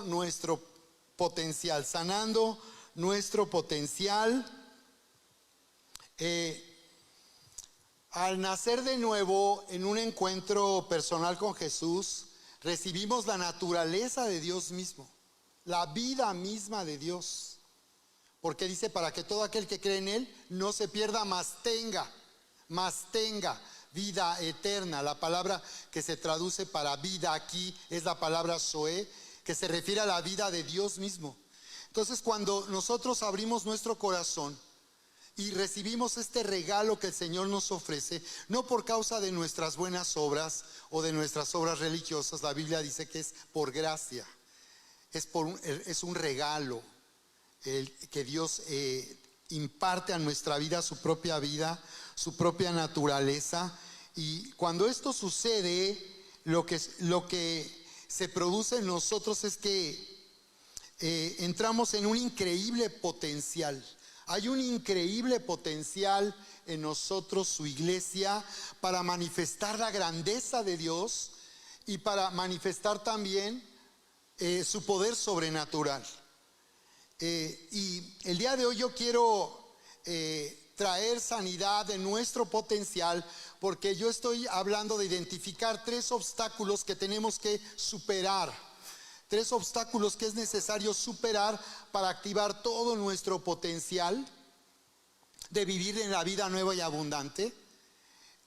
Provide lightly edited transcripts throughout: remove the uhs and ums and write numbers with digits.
nuestro potencial, sanando nuestro potencial. Al nacer de nuevo en un encuentro personal con Jesús, recibimos la naturaleza de Dios mismo, la vida misma de Dios. Porque dice, para que todo aquel que cree en Él no se pierda, mas tenga vida eterna. La palabra que se traduce para vida aquí es la palabra Zoe, que se refiere a la vida de Dios mismo. Entonces, cuando nosotros abrimos nuestro corazón y recibimos este regalo que el Señor nos ofrece, no por causa de nuestras buenas obras o de nuestras obras religiosas, la Biblia dice que es por gracia, es un regalo que Dios imparte a nuestra vida, su propia naturaleza. Y cuando esto sucede, lo que se produce en nosotros es que entramos en un increíble potencial. Hay un increíble potencial en nosotros, su iglesia, para manifestar la grandeza de Dios y para manifestar también su poder sobrenatural. Y el día de hoy yo quiero traer sanidad de nuestro potencial, porque yo estoy hablando de identificar 3 obstáculos que tenemos que superar. 3 obstáculos que es necesario superar para activar todo nuestro potencial de vivir en la vida nueva y abundante,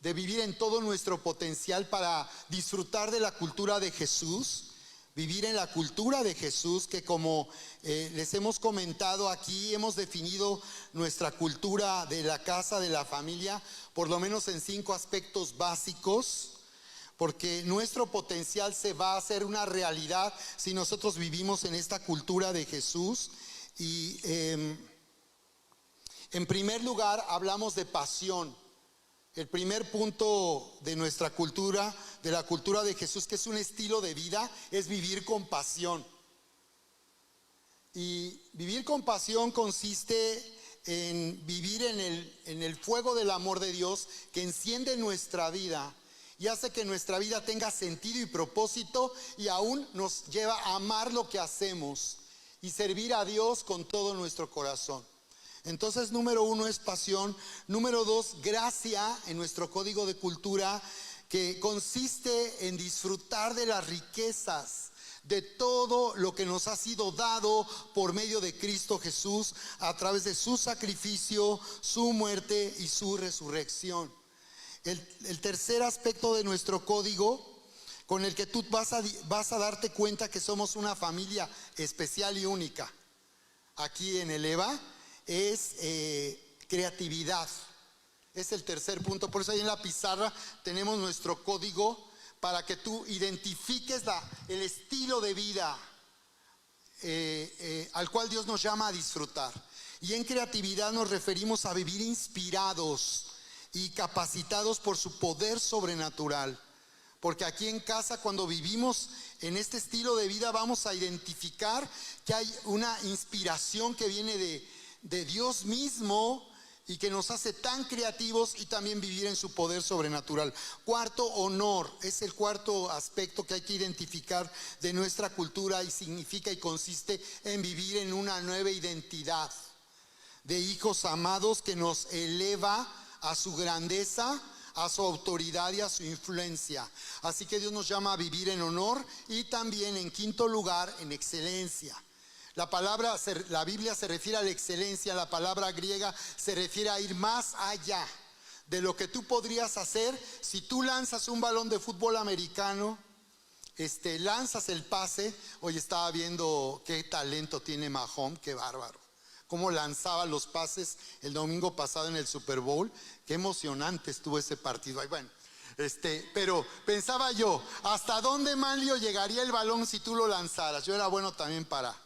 de vivir en todo nuestro potencial para disfrutar de la cultura de Jesús, vivir en la cultura de Jesús, que como les hemos comentado aquí, hemos definido nuestra cultura de la casa, de la familia, por lo menos en 5 aspectos básicos. Porque nuestro potencial se va a hacer una realidad si nosotros vivimos en esta cultura de Jesús. Y en primer lugar hablamos de pasión. El primer punto de nuestra cultura, de la cultura de Jesús, que es un estilo de vida, es vivir con pasión. Y vivir con pasión consiste en vivir en el fuego del amor de Dios que enciende nuestra vida y hace que nuestra vida tenga sentido y propósito, y aún nos lleva a amar lo que hacemos y servir a Dios con todo nuestro corazón. Entonces, número 1 es pasión. Número 2, gracia en nuestro código de cultura, que consiste en disfrutar de las riquezas de todo lo que nos ha sido dado por medio de Cristo Jesús a través de su sacrificio, su muerte y su resurrección. El tercer aspecto de nuestro código, con el que tú vas a darte cuenta que somos una familia especial y única aquí en el EVA, es creatividad. Es el tercer punto. Por eso ahí en la pizarra tenemos nuestro código para que tú identifiques el estilo de vida al cual Dios nos llama a disfrutar. Y en creatividad nos referimos a vivir inspirados y capacitados por su poder sobrenatural. Porque aquí en casa, cuando vivimos en este estilo de vida, vamos a identificar que hay una inspiración que viene de Dios mismo y que nos hace tan creativos, y también vivir en su poder sobrenatural. Cuarto, honor. Es el cuarto aspecto que hay que identificar de nuestra cultura, y significa y consiste en vivir en una nueva identidad de hijos amados que nos eleva a su grandeza, a su autoridad y a su influencia. Así que Dios nos llama a vivir en honor, y también en quinto lugar en excelencia. La Biblia se refiere a la excelencia. La palabra griega se refiere a ir más allá de lo que tú podrías hacer. Si tú lanzas un balón de fútbol americano, lanzas el pase. Hoy estaba viendo qué talento tiene Mahomes, qué bárbaro. Cómo lanzaba los pases el domingo pasado en el Super Bowl. Qué emocionante estuvo ese partido. Ay, bueno, pero pensaba yo, ¿hasta dónde, Manlio, llegaría el balón si tú lo lanzaras? Yo era bueno también para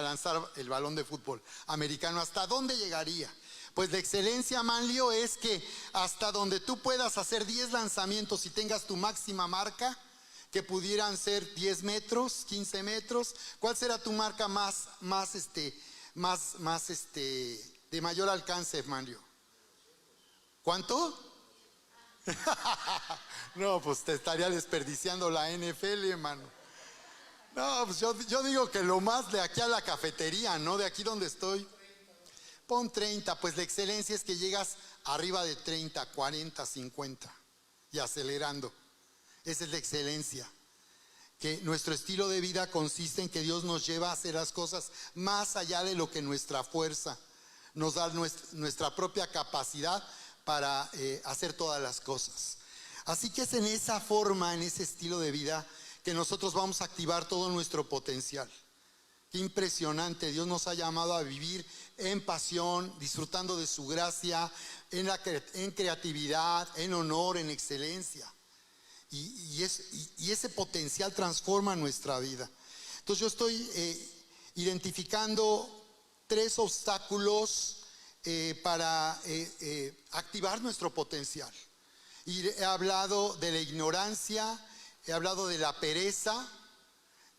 lanzar el balón de fútbol americano. ¿Hasta dónde llegaría? Pues la excelencia, Manlio, es que hasta donde tú puedas hacer 10 lanzamientos y tengas tu máxima marca, que pudieran ser 10 metros, 15 metros. ¿Cuál será tu marca de mayor alcance, Manlio? ¿Cuánto? No, pues te estaría desperdiciando la NFL, hermano. No, pues yo digo que lo más de aquí a la cafetería, ¿no? De aquí donde estoy. Pon 30, pues la excelencia es que llegas arriba de 30, 40, 50 y acelerando. Esa es la excelencia. Que nuestro estilo de vida consiste en que Dios nos lleva a hacer las cosas más allá de lo que nuestra fuerza nos da, nuestra propia capacidad para hacer todas las cosas. Así que es en esa forma, en ese estilo de vida, que nosotros vamos a activar todo nuestro potencial. Qué impresionante, Dios nos ha llamado a vivir en pasión, disfrutando de su gracia, en creatividad, en honor, en excelencia. Y ese potencial transforma nuestra vida. Entonces yo estoy identificando 3 obstáculos para activar nuestro potencial. Y he hablado de la ignorancia, he hablado de la pereza.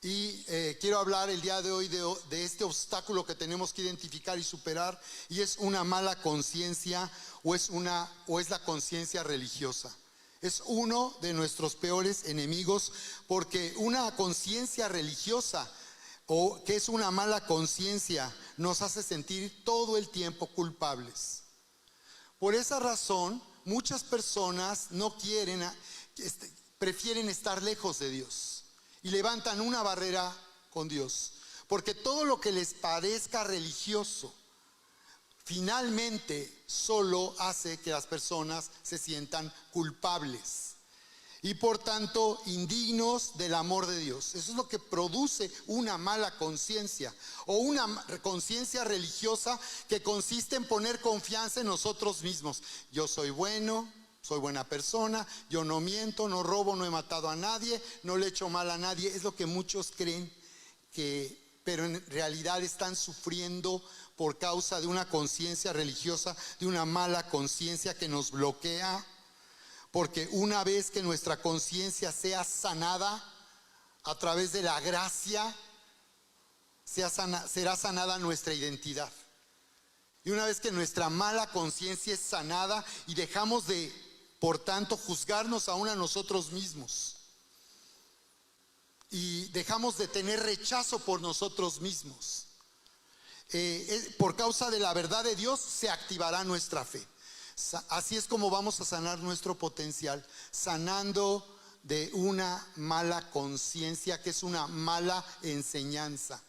Y quiero hablar el día de hoy de este obstáculo que tenemos que identificar y superar, y es una mala conciencia o es la conciencia religiosa. Es uno de nuestros peores enemigos, porque una conciencia religiosa o que es una mala conciencia nos hace sentir todo el tiempo culpables. Por esa razón, muchas personas prefieren estar lejos de Dios. Y levantan una barrera con Dios, porque todo lo que les parezca religioso finalmente solo hace que las personas se sientan culpables y por tanto indignos del amor de Dios. Eso es lo que produce una mala conciencia o una conciencia religiosa, que consiste en poner confianza en nosotros mismos. Yo soy bueno, soy buena persona, yo no miento, no robo, no he matado a nadie, no le he hecho mal a nadie. Es lo que muchos creen, pero en realidad están sufriendo por causa de una conciencia religiosa, de una mala conciencia que nos bloquea. Porque una vez que nuestra conciencia sea sanada a través de la gracia, será sanada nuestra identidad. Y una vez que nuestra mala conciencia es sanada y dejamos de, por tanto, juzgarnos aún a nosotros mismos, y dejamos de tener rechazo por nosotros mismos, por causa de la verdad de Dios, se activará nuestra fe. Así es como vamos a sanar nuestro potencial, sanando de una mala conciencia, que es una mala enseñanza.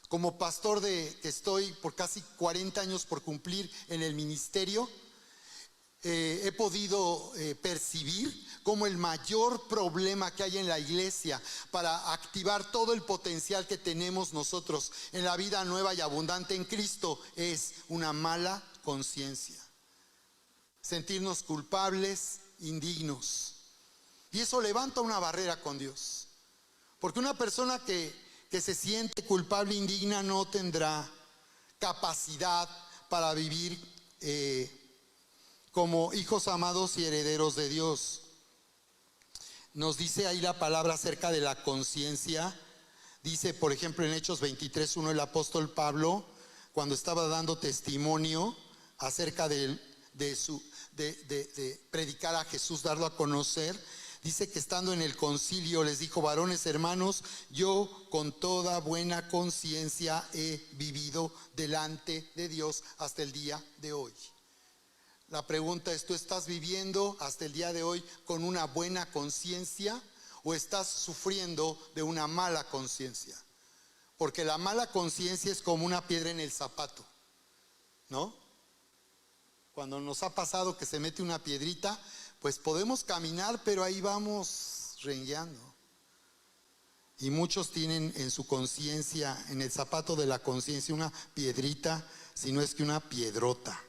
Como pastor que estoy por casi 40 años por cumplir en el ministerio, he podido percibir como el mayor problema que hay en la iglesia para activar todo el potencial que tenemos nosotros en la vida nueva y abundante en Cristo es una mala conciencia. Sentirnos culpables, indignos. Y eso levanta una barrera con Dios. Porque una persona que se siente culpable e indigna no tendrá capacidad para vivir como hijos amados y herederos de Dios. Nos dice ahí la palabra acerca de la conciencia. Dice, por ejemplo, en Hechos 23:1, el apóstol Pablo, cuando estaba dando testimonio acerca de predicar a Jesús, darlo a conocer, dice que estando en el concilio les dijo: varones hermanos, yo con toda buena conciencia he vivido delante de Dios hasta el día de hoy. La pregunta es: ¿tú estás viviendo hasta el día de hoy con una buena conciencia o estás sufriendo de una mala conciencia? Porque la mala conciencia es como una piedra en el zapato, ¿no? Cuando nos ha pasado que se mete una piedrita, pues podemos caminar, pero ahí vamos rengueando. Y muchos tienen en su conciencia, en el zapato de la conciencia, una piedrita, si no es que una piedrota,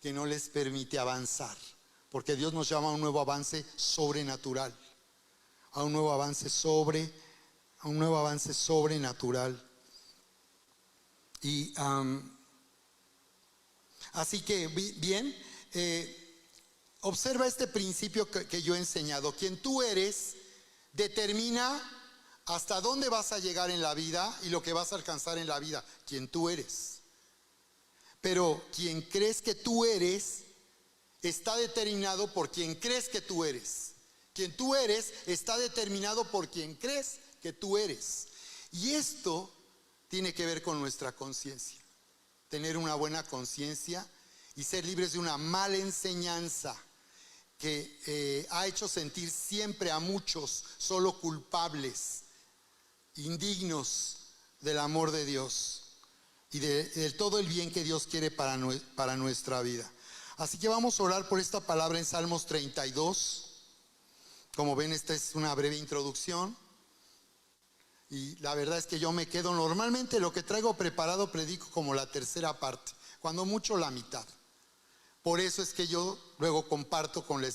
que no les permite avanzar, porque Dios nos llama a un nuevo avance sobrenatural, a un nuevo avance sobrenatural. Y así que bien, observa este principio que yo he enseñado. Quien tú eres determina hasta dónde vas a llegar en la vida y lo que vas a alcanzar en la vida. Quien tú eres. Pero quien crees que tú eres está determinado por quien crees que tú eres. Quien tú eres está determinado por quien crees que tú eres. Y esto tiene que ver con nuestra conciencia. Tener una buena conciencia y ser libres de una mala enseñanza que ha hecho sentir siempre a muchos solo culpables, indignos del amor de Dios y de todo el bien que Dios quiere para nuestra vida. Así que vamos a orar por esta palabra en Salmos 32. Como ven, esta es una breve introducción. Y la verdad es que yo me quedo, normalmente lo que traigo preparado predico como la tercera parte, cuando mucho la mitad. Por eso es que yo luego comparto con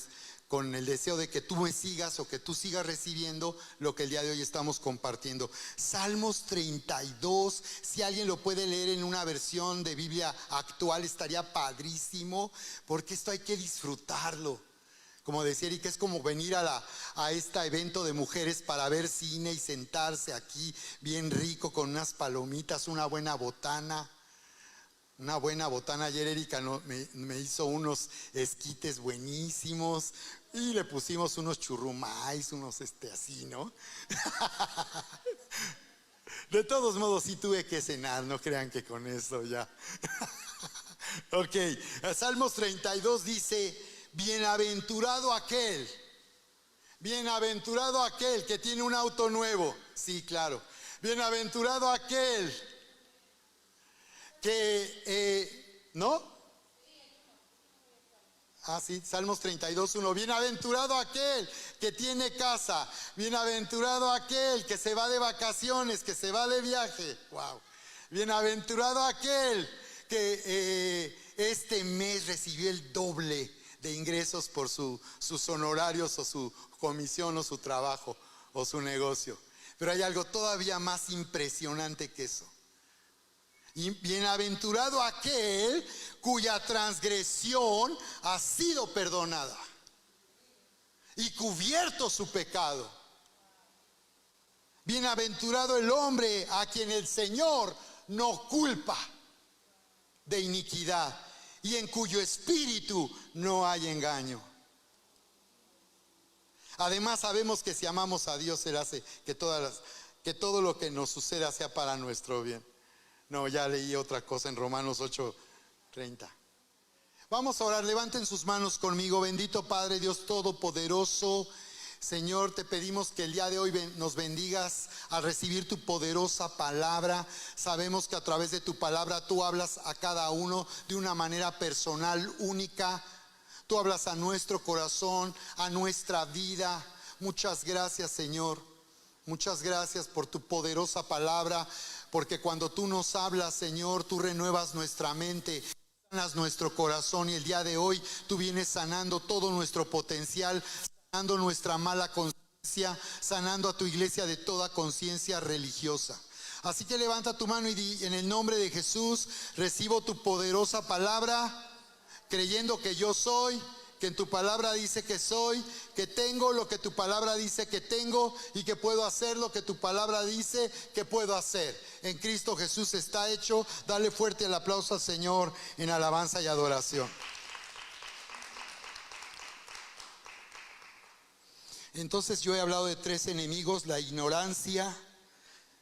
el deseo de que tú me sigas o que tú sigas recibiendo lo que el día de hoy estamos compartiendo. Salmos 32, si alguien lo puede leer en una versión de Biblia actual estaría padrísimo, porque esto hay que disfrutarlo. Como decía Erika, es como venir a este evento de mujeres para ver cine y sentarse aquí bien rico con unas palomitas, una buena botana. Una buena botana. Ayer Erika me hizo unos esquites buenísimos y le pusimos unos churrumais, unos así, ¿no? De todos modos sí tuve que cenar, no crean que con eso ya. Ok, Salmos 32 dice: bienaventurado aquel que tiene un auto nuevo. Sí, claro. Bienaventurado aquel que, ¿no? Ah, sí, Salmos 32:1. Bienaventurado aquel que tiene casa. Bienaventurado aquel que se va de vacaciones, que se va de viaje. Wow. Bienaventurado aquel que este mes recibió el doble de ingresos por sus honorarios o su comisión o su trabajo o su negocio. Pero hay algo todavía más impresionante que eso. Y bienaventurado aquel cuya transgresión ha sido perdonada y cubierto su pecado. Bienaventurado el hombre a quien el Señor no culpa de iniquidad y en cuyo espíritu no hay engaño. Además sabemos que si amamos a Dios, Él hace que todo lo que nos suceda sea para nuestro bien. No, ya leí otra cosa en Romanos 8:30. Vamos a orar, levanten sus manos conmigo. Bendito Padre Dios Todopoderoso, Señor, te pedimos que el día de hoy nos bendigas al recibir tu poderosa palabra. Sabemos que a través de tu palabra tú hablas a cada uno de una manera personal, única. Tú hablas a nuestro corazón, a nuestra vida. Muchas gracias, Señor. Muchas gracias por tu poderosa palabra, porque cuando tú nos hablas, Señor, tú renuevas nuestra mente, sanas nuestro corazón, y el día de hoy tú vienes sanando todo nuestro potencial, sanando nuestra mala conciencia, sanando a tu iglesia de toda conciencia religiosa. Así que levanta tu mano y di: en el nombre de Jesús recibo tu poderosa palabra, creyendo que yo soy, que en tu palabra dice que soy, que tengo lo que tu palabra dice que tengo y que puedo hacer lo que tu palabra dice que puedo hacer. En Cristo Jesús está hecho. Dale fuerte el aplauso al Señor en alabanza y adoración. Entonces yo he hablado de tres enemigos: la ignorancia.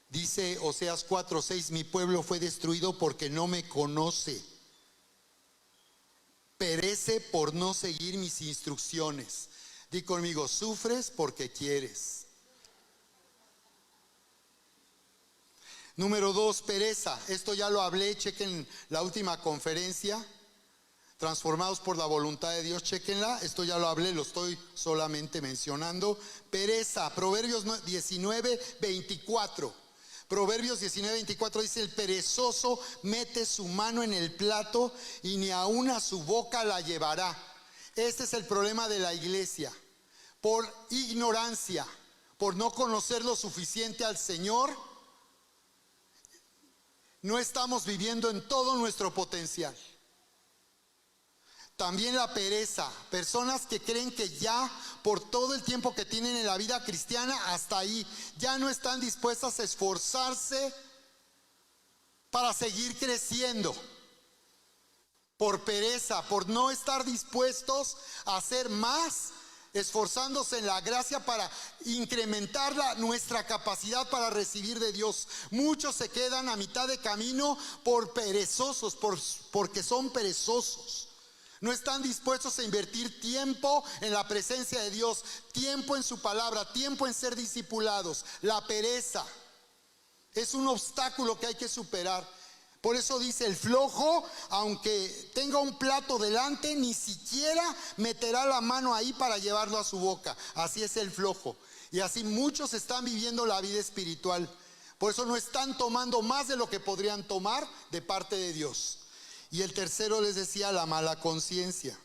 Dice Oseas 4:6: mi pueblo fue destruido porque no me conoce. Perece por no seguir mis instrucciones. Di conmigo: sufres porque quieres. Número 2, pereza. Esto ya lo hablé, chequen la última conferencia, Transformados por la voluntad de Dios, chequenla. Esto ya lo hablé, lo estoy solamente mencionando. Pereza, Proverbios 19:24. Proverbios 19:24 dice: el perezoso mete su mano en el plato y ni aun a su boca la llevará. Este es el problema de la iglesia. Por ignorancia, por no conocer lo suficiente al Señor, no estamos viviendo en todo nuestro potencial. También la pereza, personas que creen que ya por todo el tiempo que tienen en la vida cristiana, hasta ahí, ya no están dispuestas a esforzarse para seguir creciendo. Por pereza, por no estar dispuestos a hacer más esforzándose en la gracia para incrementar nuestra capacidad para recibir de Dios. Muchos se quedan a mitad de camino por perezosos, porque son perezosos. No están dispuestos a invertir tiempo en la presencia de Dios, tiempo en su palabra, tiempo en ser discipulados. La pereza es un obstáculo que hay que superar. Por eso dice: el flojo, aunque tenga un plato delante, ni siquiera meterá la mano ahí para llevarlo a su boca. Así es el flojo. Y así muchos están viviendo la vida espiritual. Por eso no están tomando más de lo que podrían tomar de parte de Dios. Y el tercero, les decía, la mala conciencia.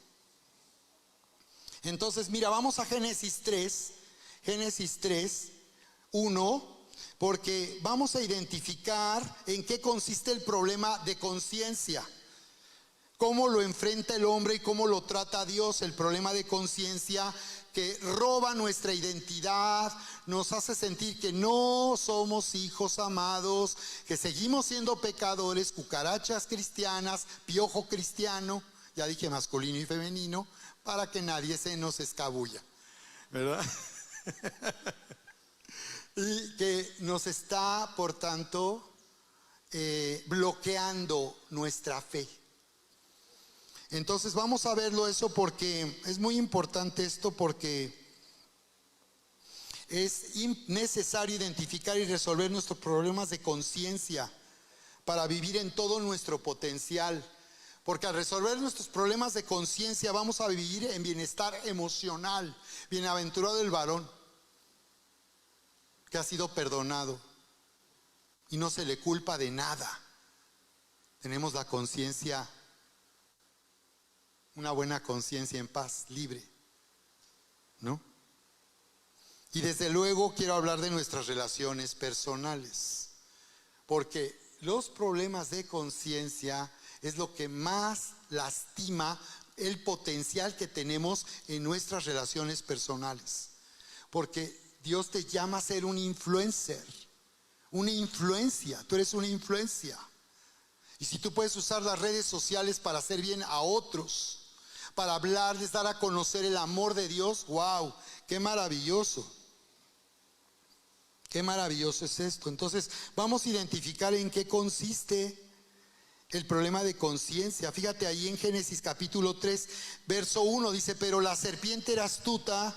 Entonces, mira, vamos a Génesis 3, 1. Porque vamos a identificar en qué consiste el problema de conciencia, cómo lo enfrenta el hombre y cómo lo trata Dios. El problema de conciencia que roba nuestra identidad, nos hace sentir que no somos hijos amados, que seguimos siendo pecadores, cucarachas cristianas, piojo cristiano, ya dije masculino y femenino, para que nadie se nos escabulla, ¿verdad? Y que nos está, por tanto, bloqueando nuestra fe. Entonces vamos a verlo eso, porque es muy importante esto, porque es necesario identificar y resolver nuestros problemas de conciencia para vivir en todo nuestro potencial. Porque al resolver nuestros problemas de conciencia vamos a vivir en bienestar emocional. Bienaventurado el varón que ha sido perdonado y no se le culpa de nada. Tenemos la conciencia, una buena conciencia en paz, libre, ¿no? Y desde luego quiero hablar de nuestras relaciones personales, porque los problemas de conciencia es lo que más lastima el potencial que tenemos en nuestras relaciones personales. Porque Dios te llama a ser un influencer, una influencia. Tú eres una influencia. Y si tú puedes usar las redes sociales para hacer bien a otros, para hablarles, dar a conocer el amor de Dios, wow, qué maravilloso. Qué maravilloso es esto. Entonces vamos a identificar en qué consiste el problema de conciencia. Fíjate ahí en Génesis capítulo 3, verso 1, dice: pero la serpiente era astuta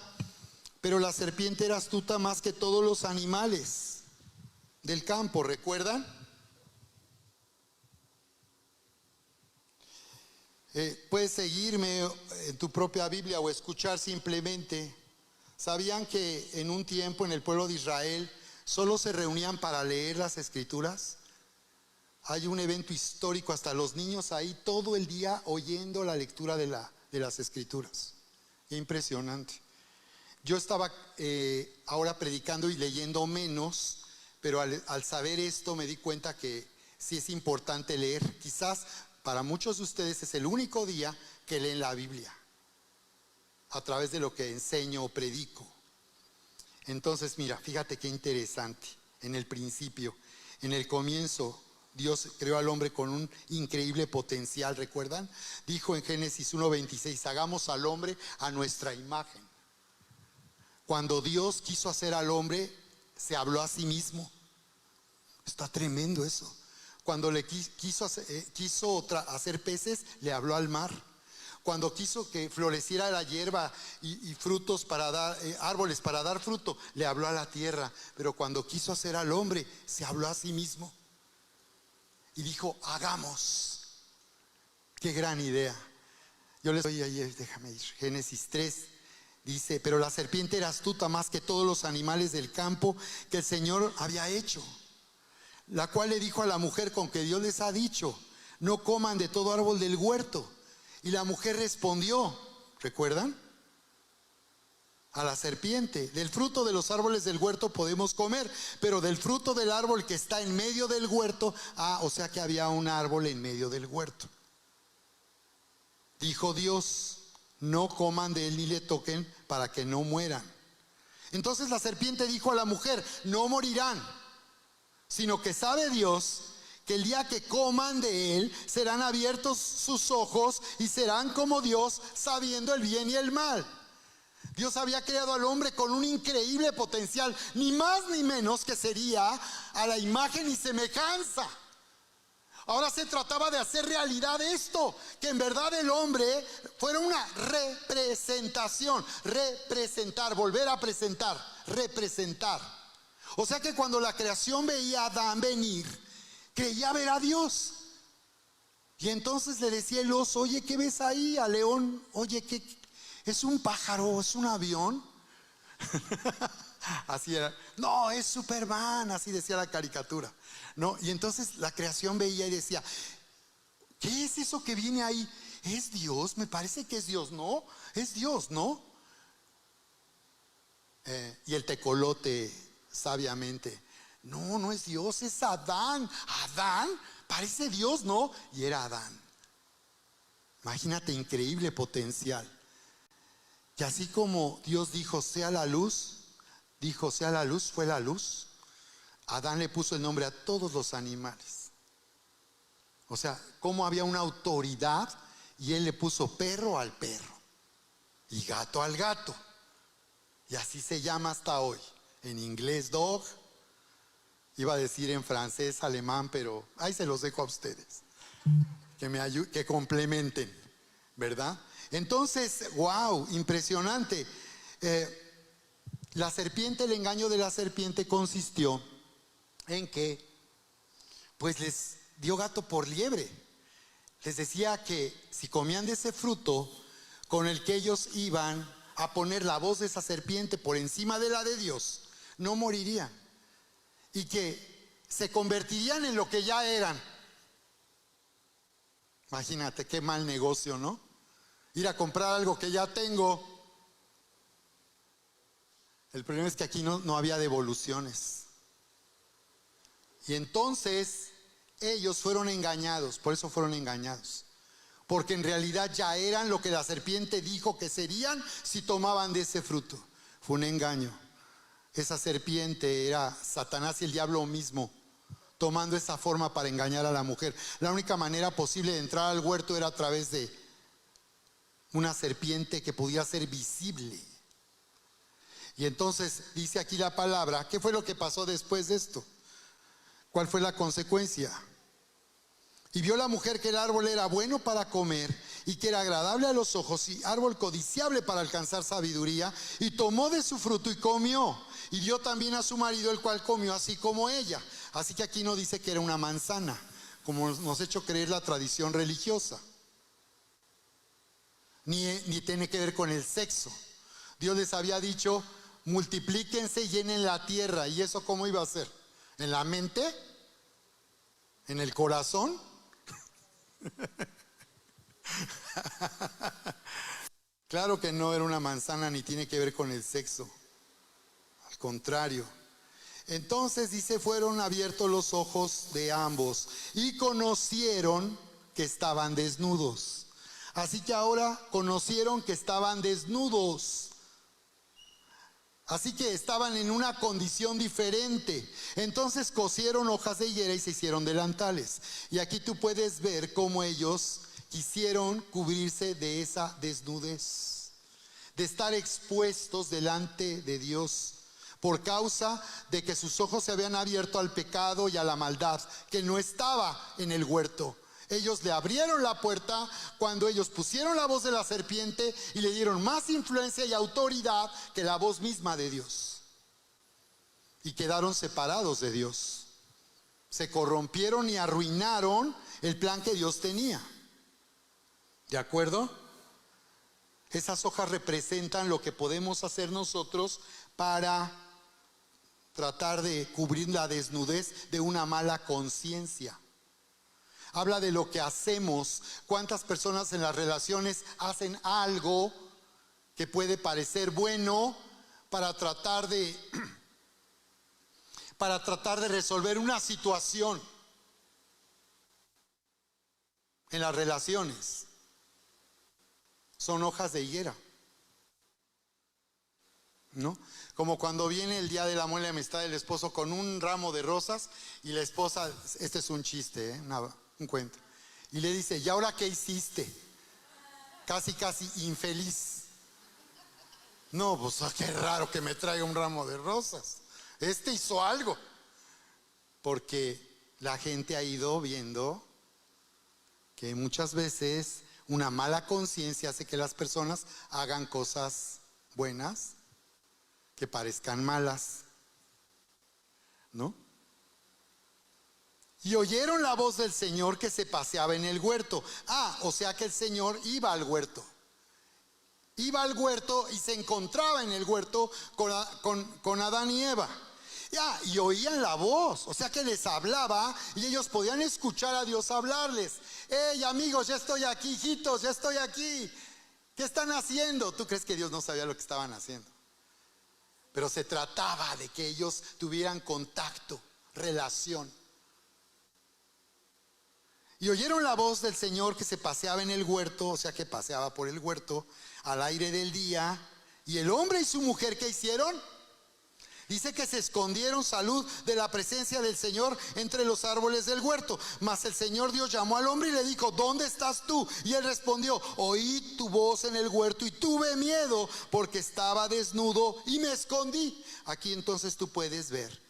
más que todos los animales del campo. ¿Recuerdan? Puedes seguirme en tu propia Biblia o escuchar simplemente. ¿Sabían que en un tiempo en el pueblo de Israel solo se reunían para leer las escrituras? Hay un evento histórico, hasta los niños ahí todo el día oyendo la lectura de las escrituras. Impresionante. Yo estaba ahora predicando y leyendo menos, pero al saber esto me di cuenta que sí es importante leer. Quizás para muchos de ustedes es el único día que leen la Biblia a través de lo que enseño o predico. Entonces mira, fíjate qué interesante. En el principio, en el comienzo, Dios creó al hombre con un increíble potencial. ¿Recuerdan? Dijo en Génesis 1:26: hagamos al hombre a nuestra imagen. Cuando Dios quiso hacer al hombre, se habló a sí mismo. Está tremendo eso. Cuando le quiso hacer peces, le habló al mar. Cuando quiso que floreciera la hierba y frutos para dar, árboles para dar fruto, le habló a la tierra. Pero cuando quiso hacer al hombre, se habló a sí mismo. Y dijo: hagamos. Qué gran idea. Yo les doy ahí, déjame ir. Génesis 3. Dice: pero la serpiente era astuta más que todos los animales del campo que el Señor había hecho, la cual le dijo a la mujer: con que Dios les ha dicho, no coman de todo árbol del huerto. Y la mujer respondió, ¿recuerdan? A la serpiente: del fruto de los árboles del huerto podemos comer, pero del fruto del árbol que está en medio del huerto, o sea que había un árbol en medio del huerto. Dijo Dios: no coman de él ni le toquen para que no mueran. Entonces la serpiente dijo a la mujer: no morirán, sino que sabe Dios que el día que coman de él serán abiertos sus ojos y serán como Dios, sabiendo el bien y el mal. Dios había creado al hombre con un increíble potencial, ni más ni menos que sería a la imagen y semejanza. Ahora se trataba de hacer realidad esto, que en verdad el hombre fuera una representación, representar, volver a presentar, representar. O sea que cuando la creación veía a Adán venir, creía ver a Dios. Y entonces le decía el oso: oye, ¿qué ves ahí? Al león: oye, ¿qué es? ¿Un pájaro? ¿Es un avión? Así era. No, es Superman, así decía la caricatura, ¿no? Y entonces la creación veía y decía: ¿qué es eso que viene ahí? ¿Es Dios? Me parece que es Dios. No, es Dios, ¿no? Y el tecolote sabiamente: no, no es Dios, es Adán. ¿Adán? Parece Dios, ¿no? Y era Adán. Imagínate, increíble potencial. Y así como Dios dijo: sea la luz, dijo: sea la luz, fue la luz. Adán le puso el nombre a todos los animales. O sea, como había una autoridad, y él le puso perro al perro y gato al gato. Y así se llama hasta hoy. En inglés dog, iba a decir en francés, alemán, pero ahí se los dejo a ustedes, que me ayuden, que complementen, ¿verdad? Entonces, wow, impresionante. La serpiente, el engaño de la serpiente consistió en que, pues, les dio gato por liebre. Les decía que si comían de ese fruto, con el que ellos iban a poner la voz de esa serpiente por encima de la de Dios, no morirían, y que se convertirían en lo que ya eran. Imagínate qué mal negocio, ¿no? Ir a comprar algo que ya tengo. El problema es que aquí no había devoluciones. Y entonces ellos fueron engañados. Por eso fueron engañados, porque en realidad ya eran lo que la serpiente dijo que serían si tomaban de ese fruto. Fue un engaño. Esa serpiente era Satanás y el diablo mismo, tomando esa forma para engañar a la mujer. La única manera posible de entrar al huerto era a través de una serpiente que podía ser visible. Y entonces dice aquí la palabra: ¿qué fue lo que pasó después de esto? ¿Cuál fue la consecuencia? Y vio la mujer que el árbol era bueno para comer, y que era agradable a los ojos, y árbol codiciable para alcanzar sabiduría, y tomó de su fruto y comió, y dio también a su marido, el cual comió así como ella. Así que aquí no dice que era una manzana, como nos ha hecho creer la tradición religiosa, ni tiene que ver con el sexo. Dios les había dicho: multiplíquense y llenen la tierra. ¿Y eso cómo iba a ser? ¿En la mente? ¿En el corazón? Claro que no era una manzana, ni tiene que ver con el sexo. Al contrario. Entonces dice: fueron abiertos los ojos de ambos y conocieron que estaban desnudos. Así que ahora conocieron que estaban desnudos. Así que estaban en una condición diferente. Entonces cosieron hojas de higuera y se hicieron delantales. Y aquí tú puedes ver cómo ellos quisieron cubrirse de esa desnudez, de estar expuestos delante de Dios, por causa de que sus ojos se habían abierto al pecado y a la maldad que no estaba en el huerto. Ellos le abrieron la puerta cuando ellos pusieron la voz de la serpiente y le dieron más influencia y autoridad que la voz misma de Dios. Y quedaron separados de Dios. Se corrompieron y arruinaron el plan que Dios tenía. ¿De acuerdo? Esas hojas representan lo que podemos hacer nosotros para tratar de cubrir la desnudez de una mala conciencia. Habla de lo que hacemos. ¿Cuántas personas en las relaciones hacen algo que puede parecer bueno para tratar de resolver una situación en las relaciones? Son hojas de higuera, ¿no? Como cuando viene el día del amor y la amistad del esposo con un ramo de rosas, y la esposa, este es un chiste, un cuento, y le dice: ¿y ahora qué hiciste? Casi infeliz. No, pues qué raro que me traiga un ramo de rosas. Este hizo algo. Porque la gente ha ido viendo que muchas veces una mala conciencia hace que las personas hagan cosas buenas que parezcan malas, ¿no? Y oyeron la voz del Señor que se paseaba en el huerto. O sea que el Señor iba al huerto. Iba al huerto y se encontraba en el huerto con Adán y Eva. Y oían la voz, o sea que les hablaba y ellos podían escuchar a Dios hablarles. Hey amigos, ya estoy aquí, hijitos, ya estoy aquí. ¿Qué están haciendo? ¿Tú crees que Dios no sabía lo que estaban haciendo? Pero se trataba de que ellos tuvieran contacto, relación. Y oyeron la voz del Señor que se paseaba en el huerto, o sea que paseaba por el huerto al aire del día. Y el hombre y su mujer, ¿qué hicieron? Dice que se escondieron, salud, de la presencia del Señor entre los árboles del huerto. Mas el Señor Dios llamó al hombre y le dijo: ¿dónde estás tú? Y él respondió: oí tu voz en el huerto y tuve miedo porque estaba desnudo y me escondí. Aquí entonces tú puedes ver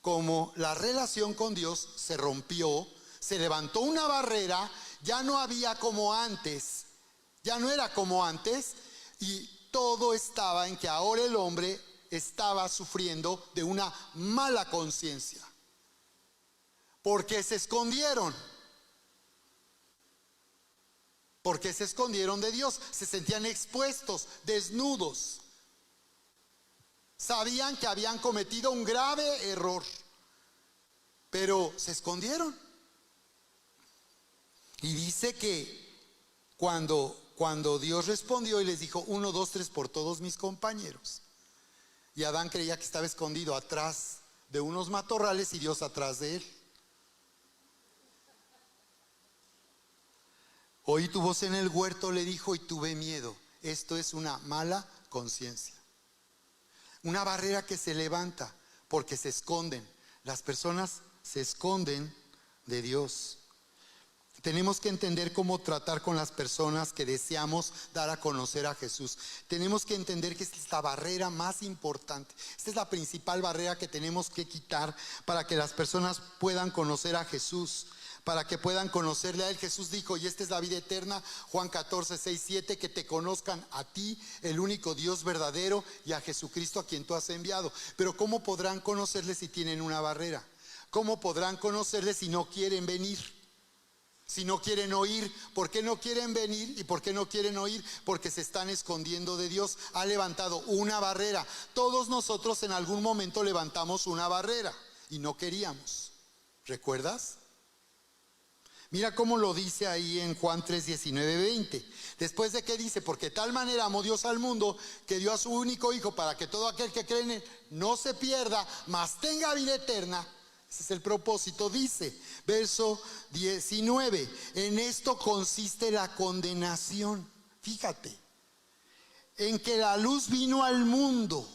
cómo la relación con Dios se rompió, se levantó una barrera, ya no había como antes, ya no era como antes, y todo estaba en que ahora el hombre estaba sufriendo de una mala conciencia. ¿Por qué se escondieron? Porque se escondieron de Dios, se sentían expuestos, desnudos. Sabían que habían cometido un grave error, pero se escondieron. Y dice que cuando Dios respondió y les dijo: 1, 2, 3 por todos mis compañeros. Y Adán creía que estaba escondido atrás de unos matorrales y Dios atrás de él. Oí tu voz en el huerto, le dijo, y tuve miedo. Esto es una mala conciencia. Una barrera que se levanta porque se esconden. Las personas se esconden de Dios. Tenemos que entender cómo tratar con las personas que deseamos dar a conocer a Jesús. Tenemos que entender que esta es la barrera más importante. Esta es la principal barrera que tenemos que quitar para que las personas puedan conocer a Jesús, para que puedan conocerle a Él. Jesús dijo, y esta es la vida eterna, Juan 14, 6, 7, que te conozcan a ti, el único Dios verdadero, y a Jesucristo a quien tú has enviado. Pero ¿cómo podrán conocerle si tienen una barrera? ¿Cómo podrán conocerle si no quieren venir? Si no quieren oír. ¿Por qué no quieren venir? ¿Y por qué no quieren oír? Porque se están escondiendo de Dios. Ha levantado una barrera. Todos nosotros en algún momento levantamos una barrera y no queríamos. ¿Recuerdas? Mira cómo lo dice ahí en Juan 3, 19, 20. Después de que dice, porque tal manera amó Dios al mundo, que dio a su único hijo, para que todo aquel que cree en él no se pierda, mas tenga vida eterna. Ese es el propósito. Dice, verso 19, en esto consiste la condenación. Fíjate, en que la luz vino al mundo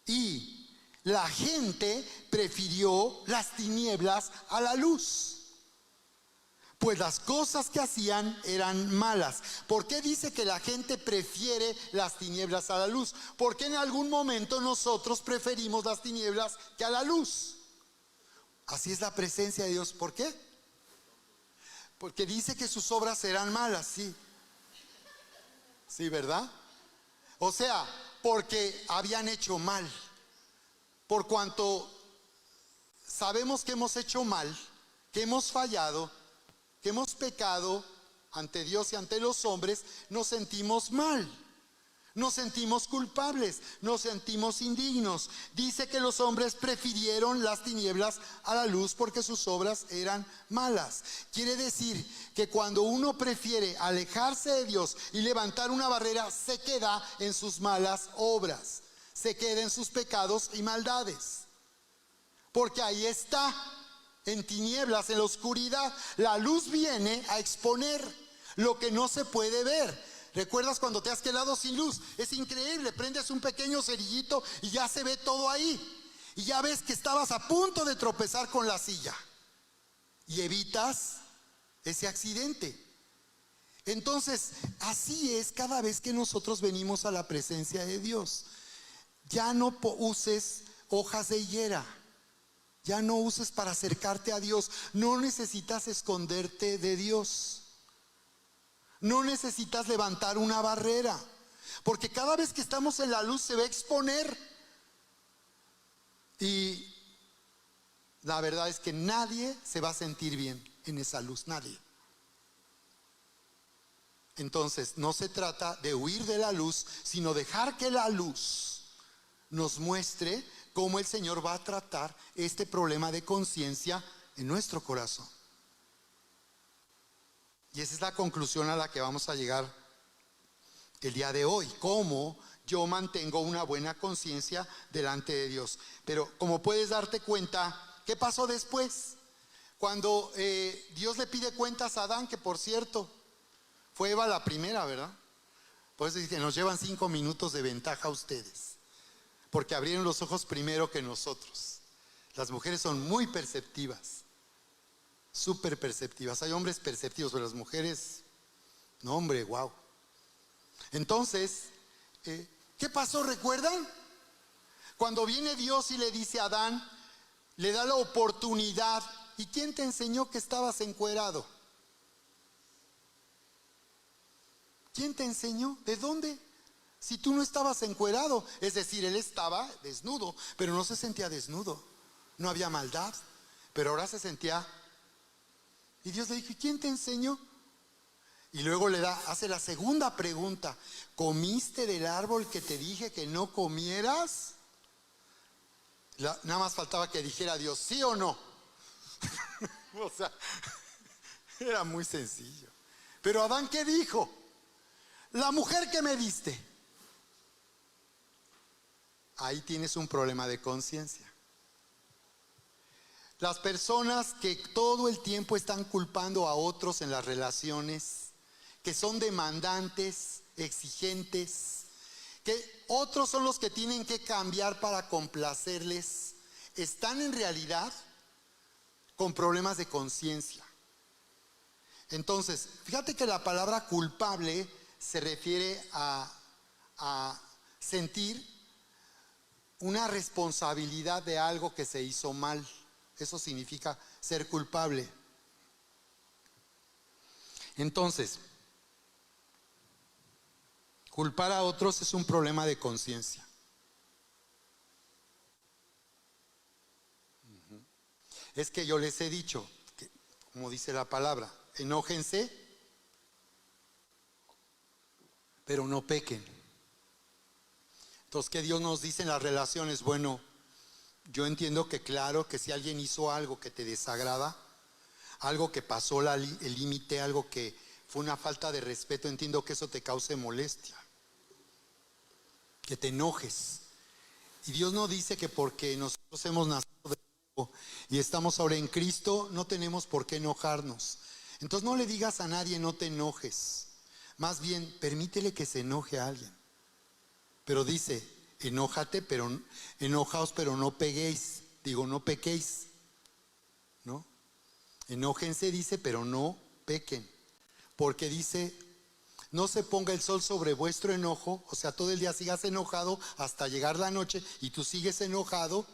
y la gente prefirió las tinieblas a la luz, pues las cosas que hacían eran malas. ¿Por qué dice que la gente prefiere las tinieblas a la luz? Porque en algún momento nosotros preferimos las tinieblas que a la luz. Así es la presencia de Dios. ¿Por qué? Porque dice que sus obras serán malas, sí. Sí, ¿verdad? O sea, porque habían hecho mal. Por cuanto sabemos que hemos hecho mal, que hemos fallado, que hemos pecado ante Dios y ante los hombres, nos sentimos mal, nos sentimos culpables, nos sentimos indignos. Dice que los hombres prefirieron las tinieblas a la luz porque sus obras eran malas. Quiere decir que cuando uno prefiere alejarse de Dios y levantar una barrera, se queda en sus malas obras, se queda en sus pecados y maldades, porque ahí está. En tinieblas, en la oscuridad, la luz viene a exponer lo que no se puede ver. ¿Recuerdas cuando te has quedado sin luz? Es increíble, prendes un pequeño cerillito y ya se ve todo ahí. Y ya ves que estabas a punto de tropezar con la silla y evitas ese accidente. Entonces, así es cada vez que nosotros venimos a la presencia de Dios. Ya no uses hojas de higuera. Ya no uses para acercarte a Dios. No necesitas esconderte de Dios. No necesitas levantar una barrera. Porque cada vez que estamos en la luz se va a exponer. Y la verdad es que nadie se va a sentir bien en esa luz. Nadie. Entonces, no se trata de huir de la luz, sino dejar que la luz nos muestre cómo el Señor va a tratar este problema de conciencia en nuestro corazón. Y esa es la conclusión a la que vamos a llegar el día de hoy. Cómo yo mantengo una buena conciencia delante de Dios. Pero como puedes darte cuenta, ¿qué pasó después? Cuando Dios le pide cuentas a Adán, que por cierto, fue Eva la primera, ¿verdad? Por eso dice, nos llevan 5 minutos de ventaja a ustedes. Porque abrieron los ojos primero que nosotros. Las mujeres son muy perceptivas, súper perceptivas. Hay hombres perceptivos, pero las mujeres, no hombre, wow. Entonces, ¿qué pasó? ¿Recuerdan? Cuando viene Dios y le dice a Adán, le da la oportunidad. ¿Y quién te enseñó que estabas encuerado? ¿Quién te enseñó? ¿De dónde? Si tú no estabas encuerado, es decir, él estaba desnudo, pero no se sentía desnudo, no había maldad, pero ahora se sentía. Y Dios le dijo, ¿quién te enseñó? Y luego hace la segunda pregunta, ¿comiste del árbol que te dije que no comieras? Nada más faltaba que dijera Dios, ¿sí o no? O sea, era muy sencillo. Pero Adán, ¿qué dijo? La mujer que me diste. Ahí tienes un problema de conciencia. Las personas que todo el tiempo están culpando a otros en las relaciones, que son demandantes, exigentes, que otros son los que tienen que cambiar para complacerles, están en realidad con problemas de conciencia. Entonces, fíjate que la palabra culpable se refiere a sentir una responsabilidad de algo que se hizo mal. Eso significa ser culpable. Entonces, culpar a otros es un problema de conciencia. Es que yo les he dicho, que, como dice la palabra, enójense, pero no pequen. Entonces, ¿qué Dios nos dice en las relaciones? Bueno, yo entiendo que claro que si alguien hizo algo que te desagrada, algo que pasó el límite, algo que fue una falta de respeto, entiendo que eso te cause molestia, que te enojes. Y Dios no dice que porque nosotros hemos nacido de nuevo y estamos ahora en Cristo, no tenemos por qué enojarnos. Entonces no le digas a nadie no te enojes, más bien permítele que se enoje a alguien. Pero dice, enojaos, pero no peguéis. Digo, no pequéis, ¿no? Enójense, dice, pero no pequen. Porque dice, no se ponga el sol sobre vuestro enojo. O sea, todo el día sigas enojado hasta llegar la noche y tú sigues enojado.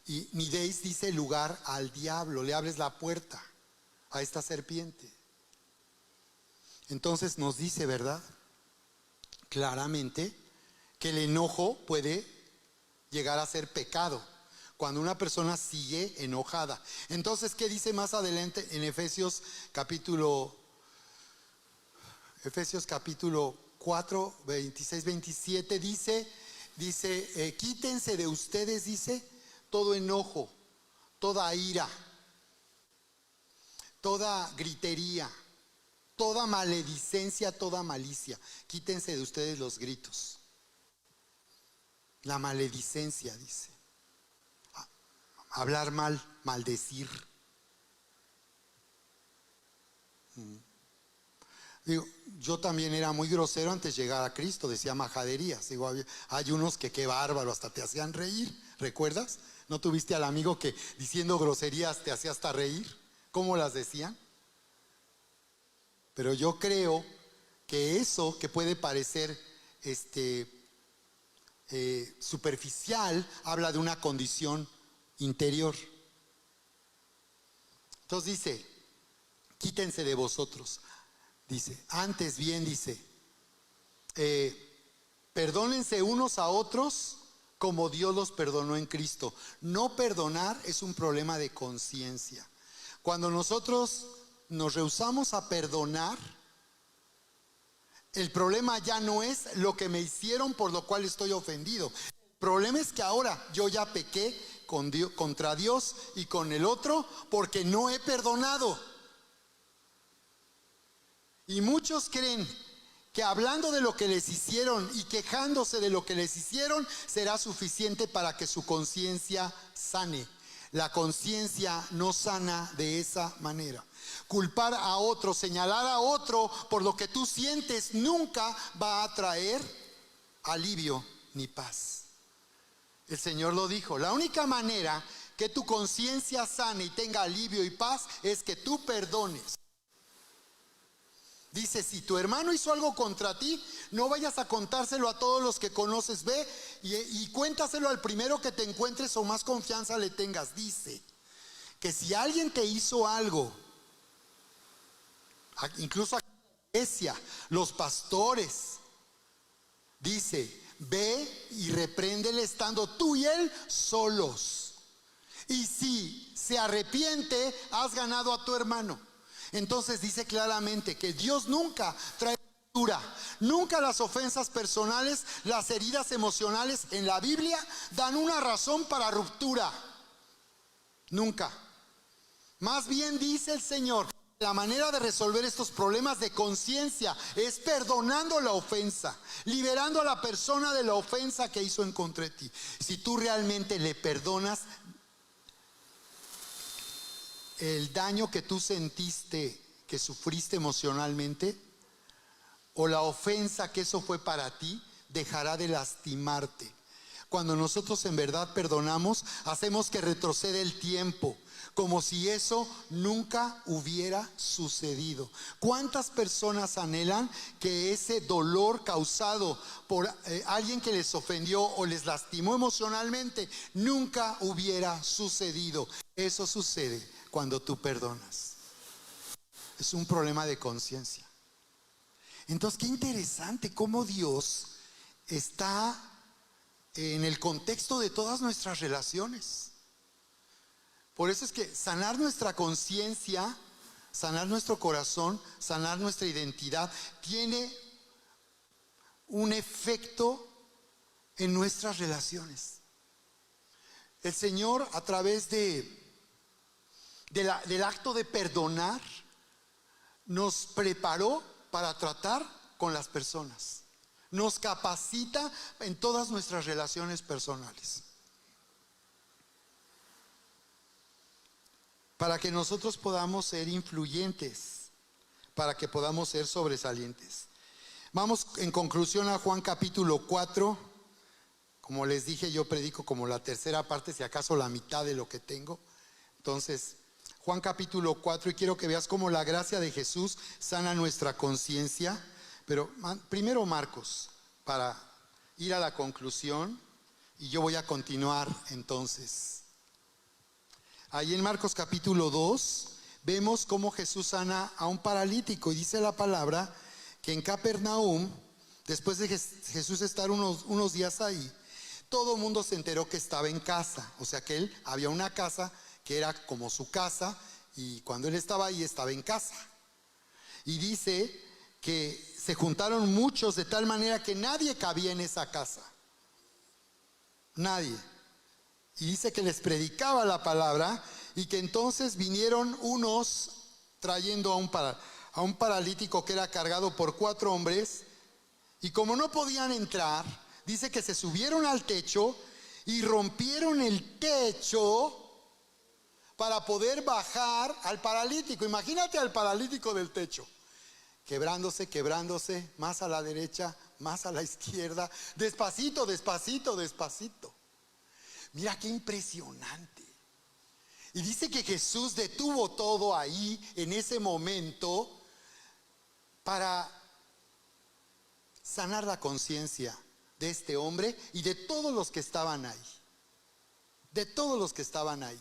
Y ni deis, dice, lugar al diablo. Le abres la puerta a esta serpiente. Entonces nos dice, ¿verdad? Claramente que el enojo puede llegar a ser pecado cuando una persona sigue enojada. Entonces, ¿qué dice más adelante en Efesios capítulo 4, 26, 27? Dice, quítense de ustedes, dice, todo enojo, toda ira, toda gritería, toda maledicencia, toda malicia. Quítense de ustedes los gritos. La maledicencia, dice. Hablar mal, maldecir. Digo, yo también era muy grosero antes de llegar a Cristo, decía majaderías. Digo, hay unos que qué bárbaro, hasta te hacían reír. ¿Recuerdas? ¿No tuviste al amigo que diciendo groserías te hacía hasta reír? ¿Cómo las decían? Pero yo creo que eso que puede parecer superficial habla de una condición interior. Entonces dice, quítense de vosotros. Dice, antes bien dice, perdónense unos a otros como Dios los perdonó en Cristo. No perdonar es un problema de conciencia. Cuando nosotros nos rehusamos a perdonar, el problema ya no es lo que me hicieron por lo cual estoy ofendido. El problema es que ahora yo ya pequé contra Dios y con el otro porque no he perdonado. Y muchos creen que hablando de lo que les hicieron y quejándose de lo que les hicieron será suficiente para que su conciencia sane. La conciencia no sana de esa manera. Culpar a otro, señalar a otro por lo que tú sientes nunca va a traer alivio ni paz. El Señor lo dijo, la única manera que tu conciencia sane y tenga alivio y paz es que tú perdones. Dice, si tu hermano hizo algo contra ti, no vayas a contárselo a todos los que conoces. Ve y cuéntaselo al primero que te encuentres o más confianza le tengas. Dice que si alguien te hizo algo, incluso aquí en la iglesia, los pastores, dice, ve y repréndele estando tú y él solos. Y si se arrepiente, has ganado a tu hermano. Entonces dice claramente que Dios nunca trae ruptura. Nunca las ofensas personales, las heridas emocionales en la Biblia dan una razón para ruptura. Nunca. Más bien dice el Señor, la manera de resolver estos problemas de conciencia es perdonando la ofensa, liberando a la persona de la ofensa que hizo en contra de ti. Si tú realmente le perdonas, el daño que tú sentiste, que sufriste emocionalmente, o la ofensa que eso fue para ti, dejará de lastimarte. Cuando nosotros en verdad perdonamos, hacemos que retroceda el tiempo, como si eso nunca hubiera sucedido. ¿Cuántas personas anhelan que ese dolor causado por alguien que les ofendió o les lastimó emocionalmente nunca hubiera sucedido? Eso sucede cuando tú perdonas. Es un problema de conciencia. Entonces, qué interesante cómo Dios está en el contexto de todas nuestras relaciones. Por eso es que sanar nuestra conciencia, sanar nuestro corazón, sanar nuestra identidad, tiene un efecto en nuestras relaciones. El Señor, a través del acto de perdonar, nos preparó para tratar con las personas. Nos capacita en todas nuestras relaciones personales, para que nosotros podamos ser influyentes, para que podamos ser sobresalientes. Vamos en conclusión a Juan capítulo 4. Como les dije, yo predico como la tercera parte, si acaso la mitad de lo que tengo. Entonces, Juan capítulo 4, y quiero que veas cómo la gracia de Jesús sana nuestra conciencia. Pero primero Marcos, para ir a la conclusión, y yo voy a continuar entonces. Ahí en Marcos capítulo 2 vemos cómo Jesús sana a un paralítico, y dice la palabra que en Capernaum, después de Jesús estar unos días ahí, todo el mundo se enteró que estaba en casa. O sea que él había una casa que era como su casa, y cuando él estaba ahí estaba en casa. Y dice que se juntaron muchos de tal manera que nadie cabía en esa casa. Nadie. Y dice que les predicaba la palabra, y que entonces vinieron unos trayendo a un paralítico que era cargado por 4 hombres, y como no podían entrar, dice que se subieron al techo y rompieron el techo para poder bajar al paralítico. Imagínate al paralítico del techo, quebrándose, más a la derecha, más a la izquierda, despacito, despacito, despacito. Mira qué impresionante. Y dice que Jesús detuvo todo ahí en ese momento para sanar la conciencia de este hombre y de todos los que estaban ahí. De todos los que estaban ahí.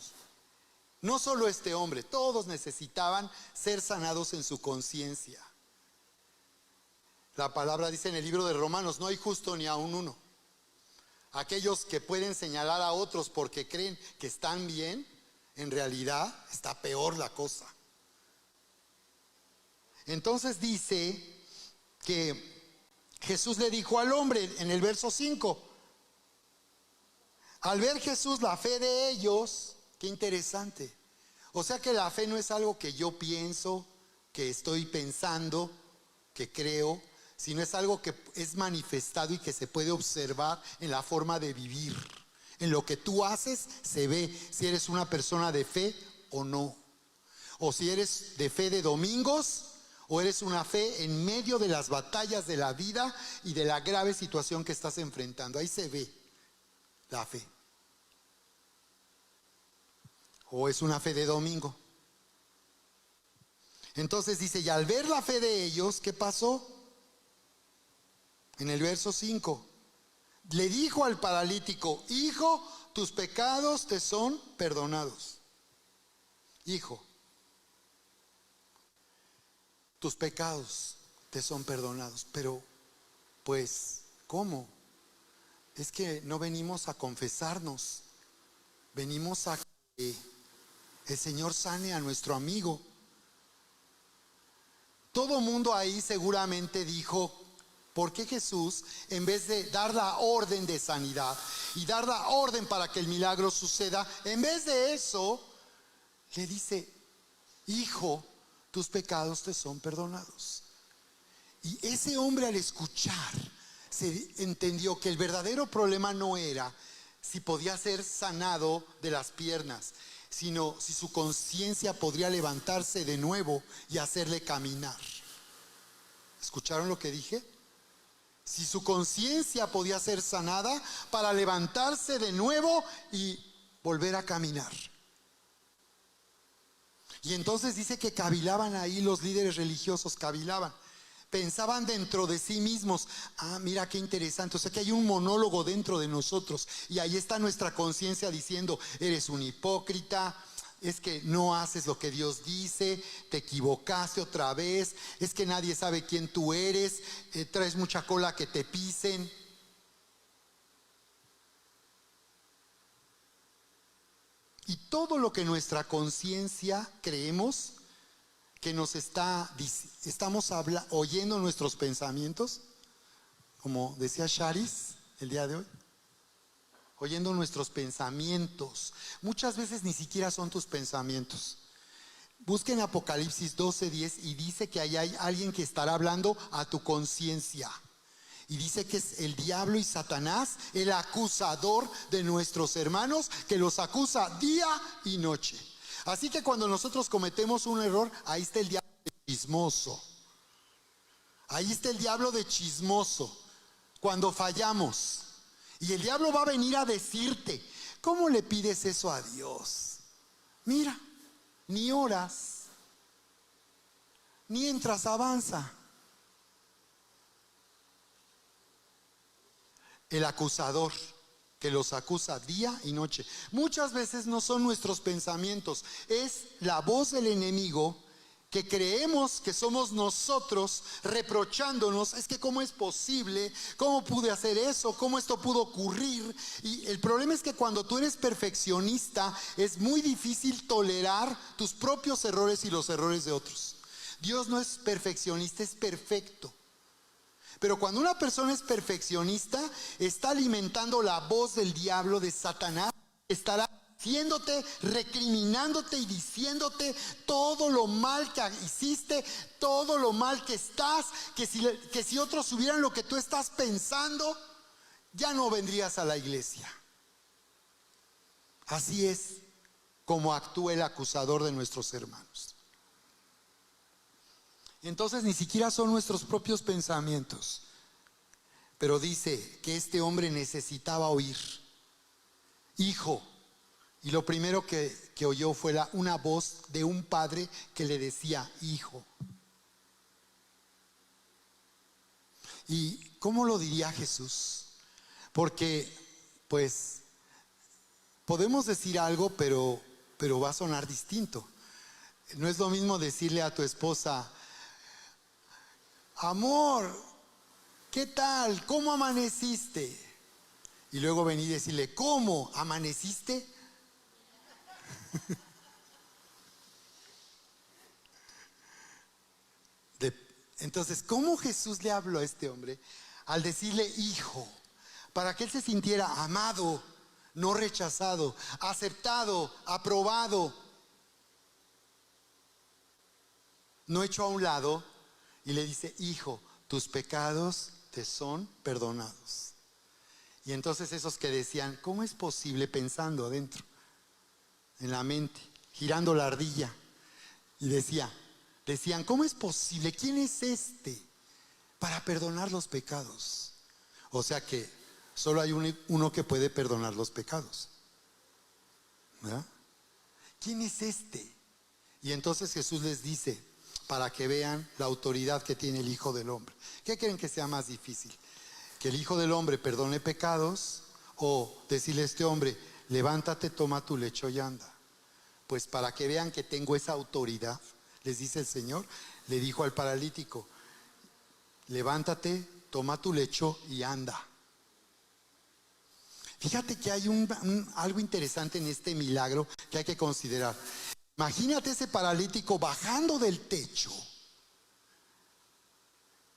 No solo este hombre, todos necesitaban ser sanados en su conciencia. La palabra dice en el libro de Romanos: no hay justo ni aun uno. Aquellos que pueden señalar a otros porque creen que están bien, en realidad está peor la cosa. Entonces dice que Jesús le dijo al hombre en el verso 5. Al ver Jesús la fe de ellos, qué interesante. O sea que la fe no es algo que yo pienso, que estoy pensando, que creo, sino es algo que es manifestado y que se puede observar en la forma de vivir. En lo que tú haces se ve si eres una persona de fe o no. O si eres de fe de domingos, o eres una fe en medio de las batallas de la vida y de la grave situación que estás enfrentando. Ahí se ve la fe. O es una fe de domingo. Entonces dice: y al ver la fe de ellos, ¿qué pasó? En el verso 5, le dijo al paralítico: hijo, tus pecados te son perdonados. Hijo, tus pecados te son perdonados. Pero, pues, ¿cómo? Es que no venimos a confesarnos, venimos a que el Señor sane a nuestro amigo. Todo mundo ahí seguramente dijo: ¿por qué Jesús, en vez de dar la orden de sanidad y dar la orden para que el milagro suceda, en vez de eso, le dice: hijo, tus pecados te son perdonados? Y ese hombre, al escuchar, se entendió que el verdadero problema no era si podía ser sanado de las piernas, sino si su conciencia podría levantarse de nuevo y hacerle caminar. ¿Escucharon lo que dije? Si su conciencia podía ser sanada para levantarse de nuevo y volver a caminar. Y entonces dice que cavilaban ahí los líderes religiosos, cavilaban. Pensaban dentro de sí mismos: ah, mira qué interesante. O sea que hay un monólogo dentro de nosotros. Y ahí está nuestra conciencia diciendo: eres un hipócrita, es que no haces lo que Dios dice, te equivocaste otra vez, es que nadie sabe quién tú eres, traes mucha cola que te pisen. Y todo lo que nuestra conciencia creemos que nos estamos oyendo nuestros pensamientos, como decía Charis el día de hoy, oyendo nuestros pensamientos. Muchas veces ni siquiera son tus pensamientos. Busquen Apocalipsis 12:10 y dice que ahí hay alguien que estará hablando a tu conciencia. Y dice que es el diablo y Satanás, el acusador de nuestros hermanos, que los acusa día y noche. Así que cuando nosotros cometemos un error, ahí está el diablo de chismoso. Ahí está el diablo de chismoso. Cuando fallamos. Y el diablo va a venir a decirte: ¿cómo le pides eso a Dios? Mira, ni oras, ni entras, avanza. El acusador que los acusa día y noche. Muchas veces no son nuestros pensamientos, es la voz del enemigo que creemos que somos nosotros reprochándonos: es que cómo es posible, cómo pude hacer eso, cómo esto pudo ocurrir. Y el problema es que cuando tú eres perfeccionista es muy difícil tolerar tus propios errores y los errores de otros. Dios no es perfeccionista, es perfecto. Pero cuando una persona es perfeccionista, está alimentando la voz del diablo, de Satanás. Estará haciéndote, recriminándote y diciéndote todo lo mal que hiciste, todo lo mal que estás, que si otros supieran lo que tú estás pensando, ya no vendrías a la iglesia. Así es como actúa el acusador de nuestros hermanos. Entonces ni siquiera son nuestros propios pensamientos. Pero dice que este hombre necesitaba oír: hijo. Y lo primero que oyó fue una voz de un padre que le decía: hijo. Y ¿cómo lo diría Jesús? Porque, pues, podemos decir algo, pero va a sonar distinto. No es lo mismo decirle a tu esposa: amor, ¿qué tal? ¿Cómo amaneciste? Y luego venir y decirle: ¿cómo? ¿Amaneciste? Entonces, ¿cómo Jesús le habló a este hombre al decirle hijo? Para que él se sintiera amado, no rechazado, aceptado, aprobado, no hecho a un lado. Y le dice: hijo, tus pecados te son perdonados. Y entonces esos que decían: ¿cómo es posible? Pensando adentro, en la mente, girando la ardilla, y decían: ¿cómo es posible? ¿Quién es este para perdonar los pecados? O sea que solo hay uno que puede perdonar los pecados, ¿verdad? ¿Quién es este? Y entonces Jesús les dice, para que vean la autoridad que tiene el Hijo del Hombre. ¿Qué creen que sea más difícil? ¿Que el Hijo del Hombre perdone pecados o decirle a este hombre: levántate, toma tu lecho y anda? Pues para que vean que tengo esa autoridad, les dice el Señor, le dijo al paralítico: levántate, toma tu lecho y anda. Fíjate que hay algo interesante en este milagro que hay que considerar. Imagínate ese paralítico bajando del techo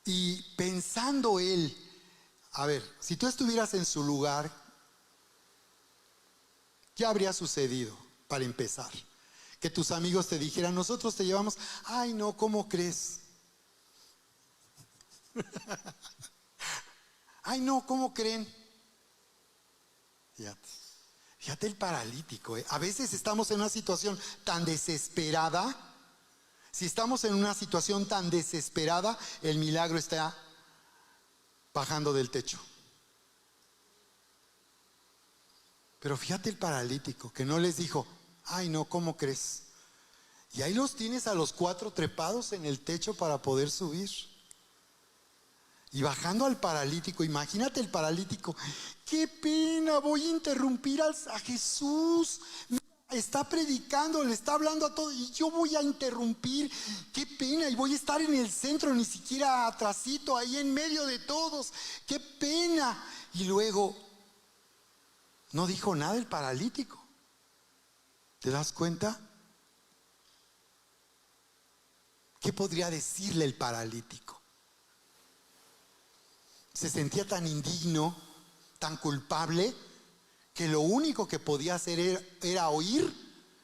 y pensando él: a ver, si tú estuvieras en su lugar, ¿qué habría sucedido? Para empezar, que tus amigos te dijeran: nosotros te llevamos. Ay, no, ¿cómo crees? Ay, no, ¿cómo creen? Fíjate el paralítico, ¿eh? A veces estamos en una situación tan desesperada. Si estamos en una situación tan desesperada, el milagro está bajando del techo. Pero fíjate el paralítico, que no les dijo: ay, no, ¿cómo crees? Y ahí los tienes a los 4 trepados en el techo para poder subir. Y bajando al paralítico, imagínate el paralítico: qué pena, voy a interrumpir a Jesús. Está predicando, le está hablando a todos y yo voy a interrumpir. Qué pena, y voy a estar en el centro, ni siquiera atrasito, ahí en medio de todos. Qué pena. Y luego no dijo nada el paralítico. ¿Te das cuenta? ¿Qué podría decirle el paralítico? Se sentía tan indigno, tan culpable, que lo único que podía hacer era oír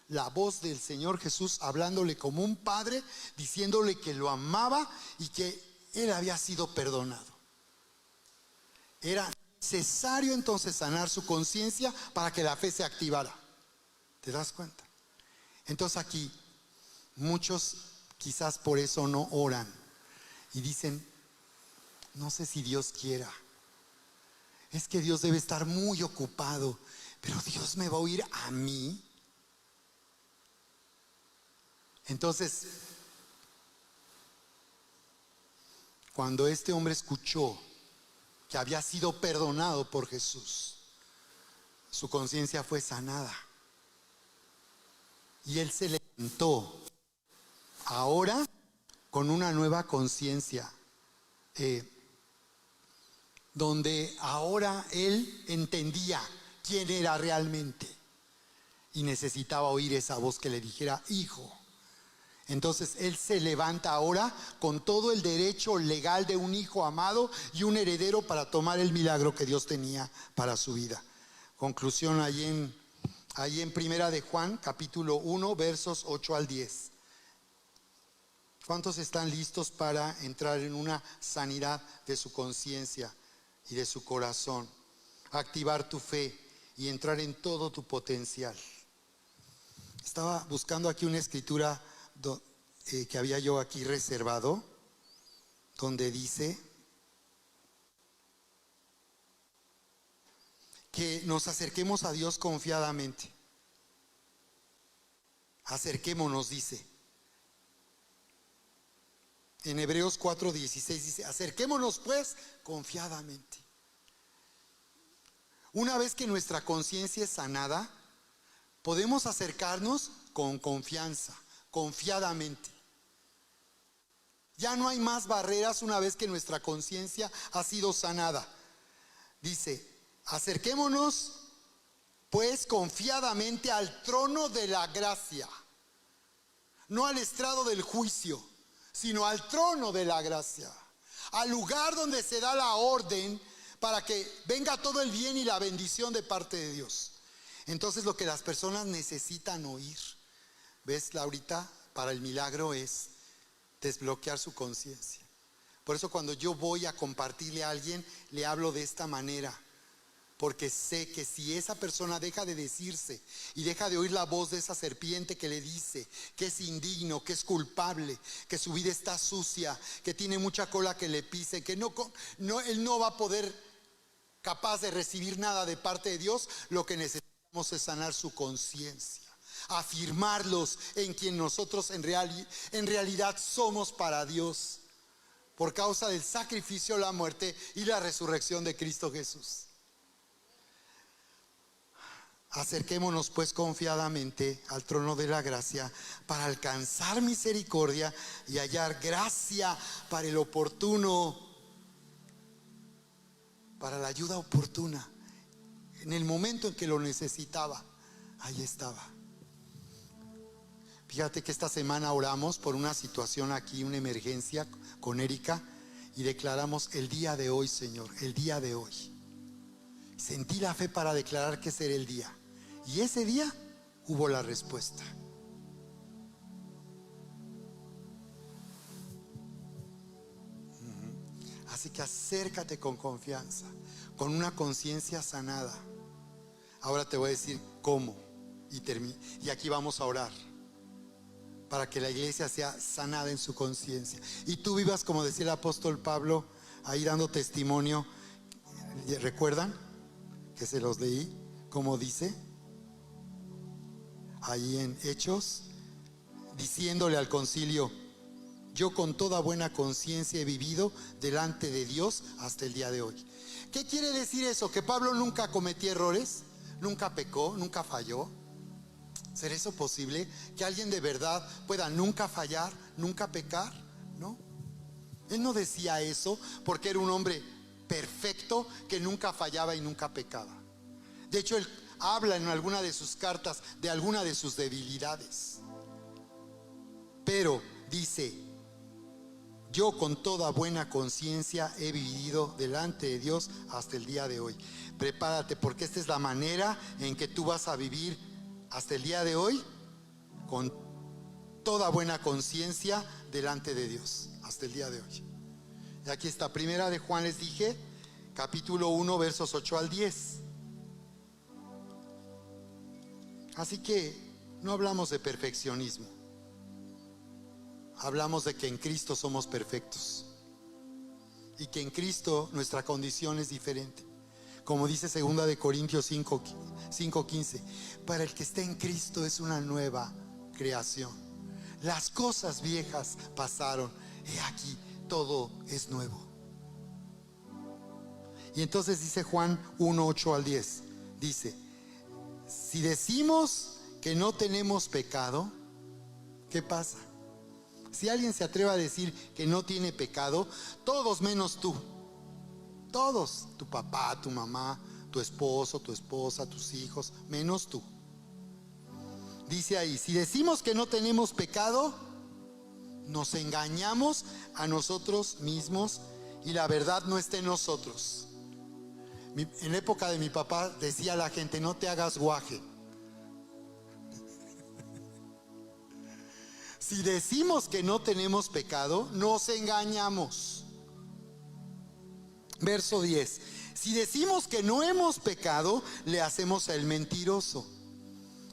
la voz del Señor Jesús hablándole como un padre, diciéndole que lo amaba y que él había sido perdonado. Era necesario entonces sanar su conciencia para que la fe se activara. ¿Te das cuenta? Entonces aquí muchos quizás por eso no oran y dicen: no sé si Dios quiera, es que Dios debe estar muy ocupado, pero Dios me va a oír a mí. Entonces, cuando este hombre escuchó que había sido perdonado por Jesús, su conciencia fue sanada y él se levantó ahora con una nueva conciencia, donde ahora él entendía quién era realmente y necesitaba oír esa voz que le dijera: hijo. Entonces él se levanta ahora con todo el derecho legal de un hijo amado y un heredero para tomar el milagro que Dios tenía para su vida. Conclusión ahí en Primera de Juan, capítulo 1, versos 8 al 10. ¿Cuántos están listos para entrar en una sanidad de su conciencia y de su corazón? Activar tu fe y entrar en todo tu potencial. Estaba buscando aquí una escritura que había yo aquí reservado, donde dice que nos acerquemos a Dios confiadamente. Acerquémonos, dice. En Hebreos 4:16 dice: acerquémonos pues confiadamente. Una vez que nuestra conciencia es sanada, podemos acercarnos con confianza, confiadamente. Ya no hay más barreras una vez que nuestra conciencia ha sido sanada. Dice: acerquémonos pues confiadamente al trono de la gracia, no al estrado del juicio, sino al trono de la gracia, al lugar donde se da la orden para que venga todo el bien y la bendición de parte de Dios. Entonces, lo que las personas necesitan oír, ¿ves, Laurita? Para el milagro es desbloquear su conciencia. Por eso cuando yo voy a compartirle a alguien, le hablo de esta manera, porque sé que si esa persona deja de decirse y deja de oír la voz de esa serpiente que le dice que es indigno, que es culpable, que su vida está sucia, que tiene mucha cola que le pise, que él no va a poder capaz de recibir nada de parte de Dios, lo que necesitamos es sanar su conciencia, afirmarlos en quien nosotros en realidad somos para Dios, por causa del sacrificio, la muerte y la resurrección de Cristo Jesús. Acerquémonos pues confiadamente al trono de la gracia para alcanzar misericordia y hallar gracia para el oportuno, para la ayuda oportuna. En el momento en que lo necesitaba, ahí estaba. Fíjate que esta semana oramos por una situación aquí, una emergencia con Erika, y declaramos: el día de hoy, Señor, el día de hoy. Sentí la fe para declarar que ese era el día. Y ese día hubo la respuesta. Así que acércate con confianza, con una conciencia sanada. Ahora te voy a decir cómo y aquí vamos a orar para que la iglesia sea sanada en su conciencia y tú vivas como decía el apóstol Pablo ahí dando testimonio. ¿Recuerdan que se los leí? Como dice ahí en Hechos, diciéndole al concilio: yo con toda buena conciencia he vivido delante de Dios hasta el día de hoy. ¿Qué quiere decir eso? ¿Que Pablo nunca cometió errores? ¿Nunca pecó? ¿Nunca falló? ¿Será eso posible? ¿Que alguien de verdad pueda nunca fallar, nunca pecar? No. Él no decía eso porque era un hombre perfecto que nunca fallaba y nunca pecaba. De hecho, él habla en alguna de sus cartas de alguna de sus debilidades. Pero dice: yo con toda buena conciencia he vivido delante de Dios hasta el día de hoy. Prepárate, porque esta es la manera en que tú vas a vivir hasta el día de hoy, con toda buena conciencia delante de Dios, hasta el día de hoy. Y aquí está, primera de Juan, les dije, capítulo 1, versos 8 al 10. Así que no hablamos de perfeccionismo, hablamos de que en Cristo somos perfectos y que en Cristo nuestra condición es diferente. Como dice 2 de Corintios 5:15, para el que está en Cristo es una nueva creación. Las cosas viejas pasaron, he aquí todo es nuevo. Y entonces dice Juan 1, 8 al 10, dice: si decimos que no tenemos pecado, ¿qué pasa? Si alguien se atreve a decir que no tiene pecado, todos menos tú, todos, tu papá, tu mamá, tu esposo, tu esposa, tus hijos, menos tú. Dice ahí: si decimos que no tenemos pecado, nos engañamos a nosotros mismos y la verdad no está en nosotros. En la época de mi papá decía a la gente: no te hagas guaje. Si decimos que no tenemos pecado, nos engañamos. Verso 10: si decimos que no hemos pecado, le hacemos el mentiroso.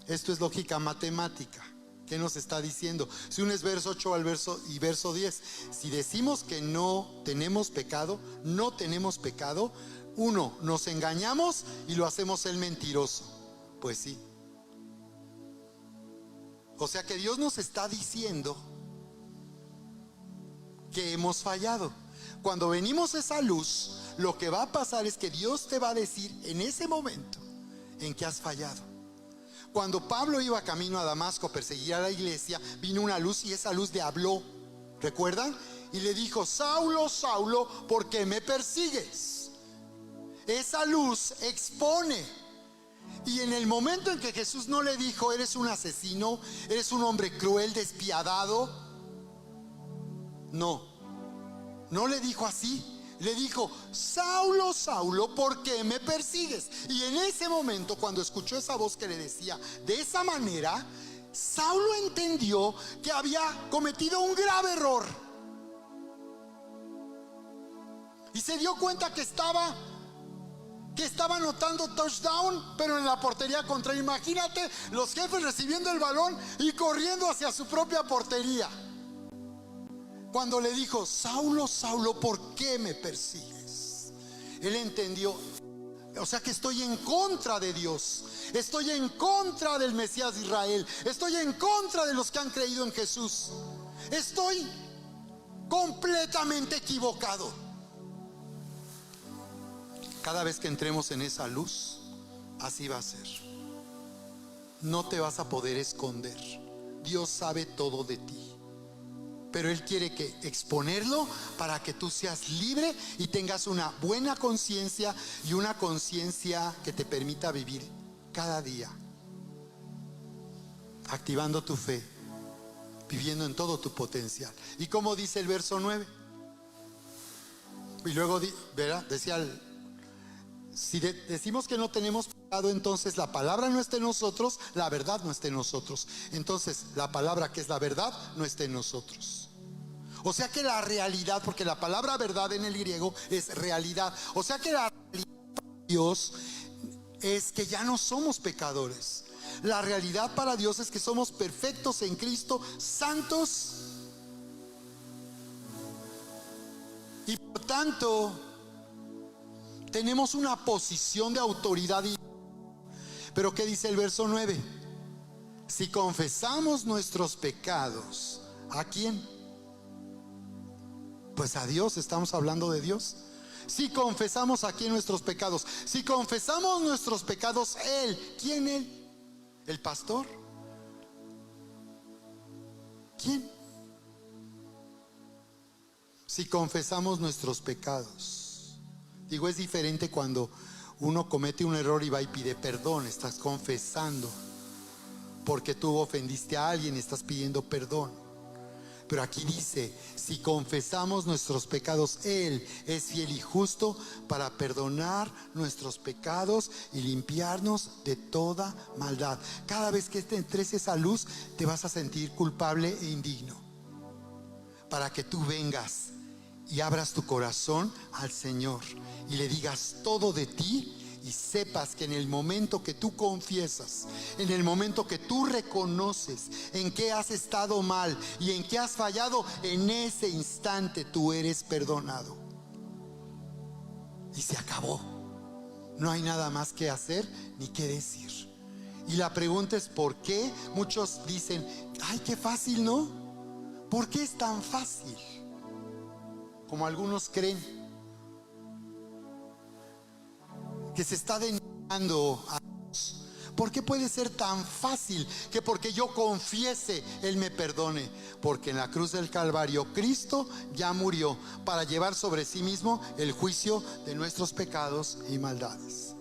Esto es lógica matemática. ¿Qué nos está diciendo? Si uno es verso 8 al verso 10, si decimos que no tenemos pecado, no tenemos pecado, uno, nos engañamos y lo hacemos el mentiroso. Pues sí. O sea que Dios nos está diciendo que hemos fallado. Cuando venimos a esa luz, lo que va a pasar es que Dios te va a decir en ese momento en que has fallado. Cuando Pablo iba camino a Damasco a perseguir a la iglesia, vino una luz y esa luz le habló, ¿recuerdan? Y le dijo: Saulo, Saulo, ¿por qué me persigues? Esa luz expone. Y en el momento en que Jesús no le dijo: eres un asesino, eres un hombre cruel, despiadado, no le dijo así. Le dijo: Saulo, Saulo, ¿por qué me persigues? Y en ese momento, cuando escuchó esa voz que le decía de esa manera, Saulo entendió que había cometido un grave error. Y se dio cuenta que estaba anotando touchdown, pero en la portería contraria. Imagínate los jefes recibiendo el balón y corriendo hacia su propia portería. Cuando le dijo: Saulo, Saulo, ¿por qué me persigues? Él entendió: o sea que estoy en contra de Dios, estoy en contra del Mesías de Israel, estoy en contra de los que han creído en Jesús, estoy completamente equivocado. Cada vez que entremos en esa luz, así va a ser. No te vas a poder esconder. Dios sabe todo de ti, pero Él quiere que exponerlo para que tú seas libre y tengas una buena conciencia, y una conciencia que te permita vivir cada día, activando tu fe, viviendo en todo tu potencial. Y como dice el verso 9, y luego decía si decimos que no tenemos pecado, entonces la palabra no está en nosotros, la verdad no está en nosotros. Entonces la palabra, que es la verdad, no está en nosotros. O sea que la realidad, porque la palabra verdad en el griego es realidad, o sea que la realidad para Dios es que ya no somos pecadores. La realidad para Dios es que somos perfectos en Cristo, santos, y por tanto tenemos una posición de autoridad. Pero ¿qué dice el verso 9? Si confesamos nuestros pecados, ¿a quién? Pues a Dios. Estamos hablando de Dios. Si confesamos aquí nuestros pecados, si confesamos nuestros pecados, Él, ¿quién Él? ¿El pastor? ¿Quién? Si confesamos nuestros pecados. Digo, es diferente cuando uno comete un error y va y pide perdón. Estás confesando porque tú ofendiste a alguien, estás pidiendo perdón. Pero aquí dice: si confesamos nuestros pecados, Él es fiel y justo para perdonar nuestros pecados y limpiarnos de toda maldad. Cada vez que entres esa luz, te vas a sentir culpable e indigno, para que tú vengas y abras tu corazón al Señor y le digas todo de ti, y sepas que en el momento que tú confiesas, en el momento que tú reconoces en qué has estado mal y en qué has fallado, en ese instante tú eres perdonado y se acabó. No hay nada más que hacer ni que decir. Y la pregunta es: ¿por qué? Muchos dicen: ay, qué fácil, ¿no? ¿Por qué es tan fácil? Como algunos creen que se está denegando a Dios. ¿Por qué puede ser tan fácil que porque yo confiese, Él me perdone? Porque en la cruz del Calvario Cristo ya murió para llevar sobre sí mismo el juicio de nuestros pecados y maldades.